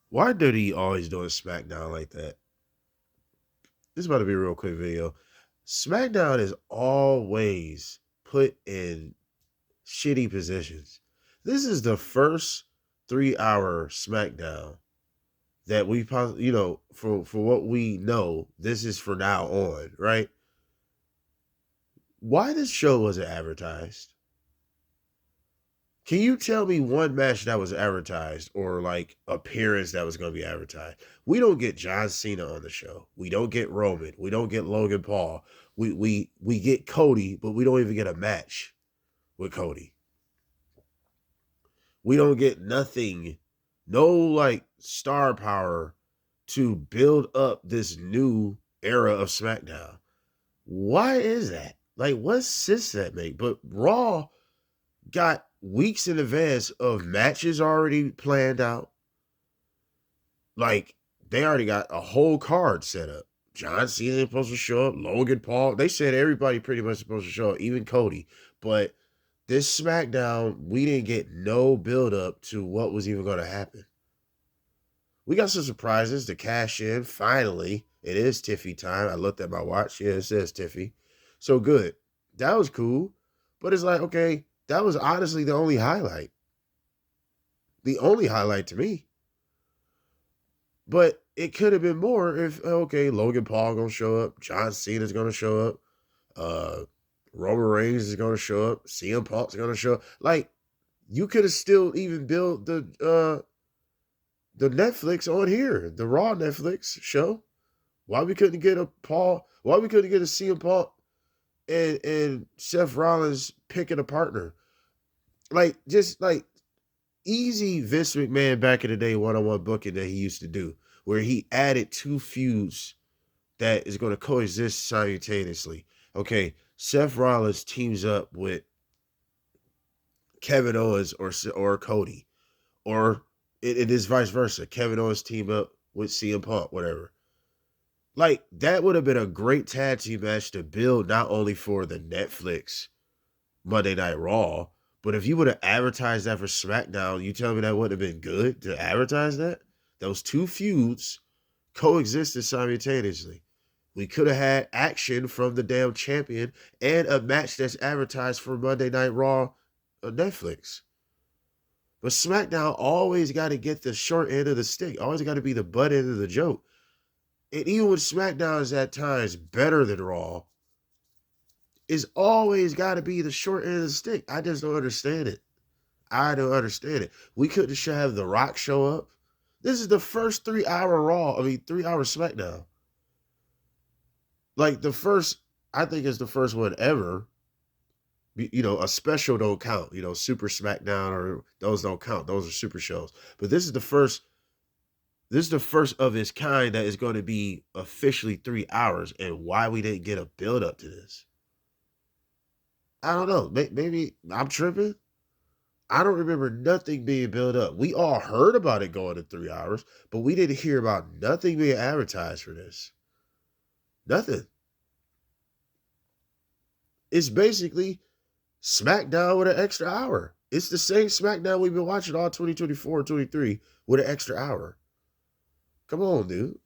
Why did he always doing SmackDown like that? This is about to be a real quick video. SmackDown is always put in shitty positions. This is the first 3 hour SmackDown that we possibly, for what we know, this is for now on, right? Why this show wasn't advertised? Can you tell me one match that was advertised or like appearance that was going to be advertised? We don't get John Cena on the show. We don't get Roman. We don't get Logan Paul. We get Cody, but we don't even get a match with Cody. We don't get nothing, no like star power to build up this new era of SmackDown. Why is that? Like, what sense that make? But Raw got weeks in advance of matches already planned out. Like, they already got a whole card set up. John Cena supposed to show up, Logan Paul. They said everybody pretty much supposed to show up, even Cody. But this SmackDown, we didn't get no build up to what was even going to happen. We got some surprises to cash in. Finally, it is Tiffy time. I looked at my watch. Yeah, it says Tiffy. So good. That was cool. But it's like, okay, that was honestly the only highlight. The only highlight to me. But it could have been more if, okay, Logan Paul gonna show up, John Cena's gonna show up, Roman Reigns is gonna show up, CM Punk's gonna show up. Like, you could have still even built the Netflix on here, the Raw Netflix show. Why we couldn't get a Paul? Why we couldn't get a CM Punk and Seth Rollins picking a partner? Like, just like easy Vince McMahon back in the day one-on-one booking that he used to do, where he added two feuds that is going to coexist simultaneously. Okay, Seth Rollins teams up with Kevin Owens or Cody, or it is vice versa. Kevin Owens team up with CM Punk, whatever. Like, that would have been a great tag team match to build not only for the Netflix Monday Night Raw, but if you would have advertised that for SmackDown, you tell me that wouldn't have been good to advertise that? Those two feuds coexisted simultaneously. We could have had action from the damn champion and a match that's advertised for Monday Night Raw on Netflix. But SmackDown always got to get the short end of the stick, always got to be the butt end of the joke. And even when SmackDown is at times better than Raw, it's always got to be the short end of the stick. I just don't understand it. I don't understand it. We couldn't have The Rock show up. This is the first 3 hour Raw. 3 hour SmackDown. Like, I think it's the first one ever. A special don't count. Super SmackDown or those don't count. Those are super shows. But this is the first. This is the first of its kind that is going to be officially 3 hours. And why we didn't get a build up to this? I don't know. Maybe I'm tripping. I don't remember nothing being built up. We all heard about it going to 3 hours, but we didn't hear about nothing being advertised for this. Nothing. It's basically SmackDown with an extra hour. It's the same SmackDown we've been watching all 2024 and 23 with an extra hour. Come on, dude.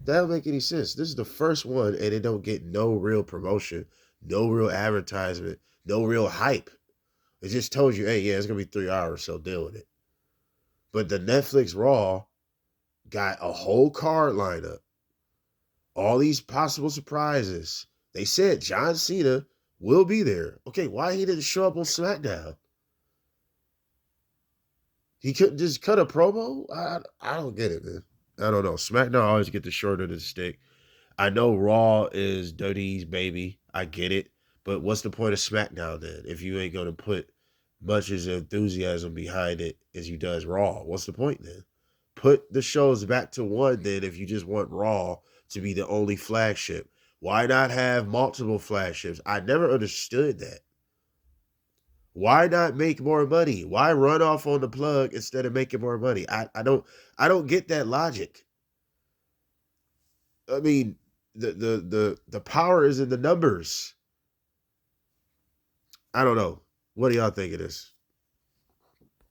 That don't make any sense. This is the first one, and it don't get no real promotion, no real advertisement, no real hype. It just told you, hey, yeah, it's going to be 3 hours, so deal with it. But the Netflix Raw got a whole card lineup. All these possible surprises. They said John Cena will be there. Okay, why he didn't show up on SmackDown? He couldn't just cut a promo? I don't get it, man. I don't know. SmackDown always get the short end of the stick. I know Raw is Dirty's baby. I get it. But what's the point of SmackDown then if you ain't going to put much as enthusiasm behind it as you does Raw? What's the point then? Put the shows back to one then if you just want Raw to be the only flagship. Why not have multiple flagships? I never understood that. Why not make more money? Why run off on the plug instead of making more money? I don't get that logic. I mean, the power is in the numbers. I don't know. What do y'all think of this?